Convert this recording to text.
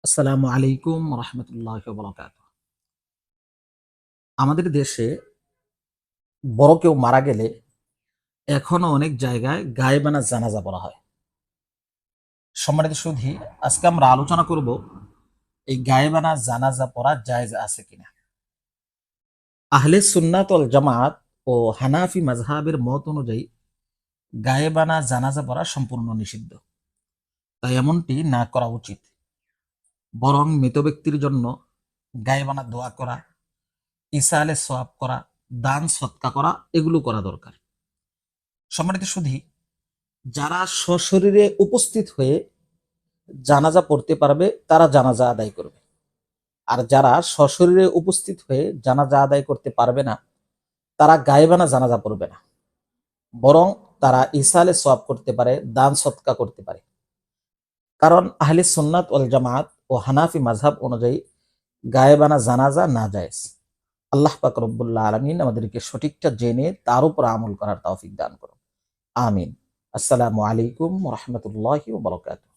আসসালামু আলাইকুম রহমতুল্লাহ বরকাত। আমাদের দেশে বড় কেউ মারা গেলে এখনো অনেক জায়গায় গায়েবানা জানাজা পড়া হয়। সম্মানিত সুধী, আজকে আমরা আলোচনা করব এই গায়েবানা জানাজা পড়া জায়েজ আছে কিনা। আহলে সুন্নাত ওয়াল জামাত ও হানাফি মাযহাবের মত অনুযায়ী গায়েবানা জানাজা পড়া সম্পূর্ণ নিষিদ্ধ, তাই এমনটি না করা উচিত। বরং মৃত ব্যক্তির জন্য গায়েবানা দোয়া করা, ইসালে সওয়াব করা, দান সৎকা করা, এগুলো করা দরকার। সম্মানিত সুধী, যারা সশরীরে উপস্থিত হয়ে জানাজা পড়তে পারবে তারা জানাজা আদায় করবে, আর যারা সশরীরে উপস্থিত হয়ে জানাজা আদায় করতে পারবে না তারা গায়েবানা জানাজা পড়বে না, বরং তারা ইসালে সওয়াব করতে পারে, দান সৎকা করতে পারে। কারণ আহলে সুন্নাত ওয়াল জামাত ও হানাফি মাযহাব অনুযায়ী গায়েবানা জানাজা নাজায়েজ। আল্লাহ পাক রব্বুল আলামিন আমাদেরকে সঠিকটা জেনে তার উপর আমল করার তৌফিক দান করুন। আমিন। আসসালামু আলাইকুম ওয়া রাহমাতুল্লাহি ওয়া বারাকাতুহু।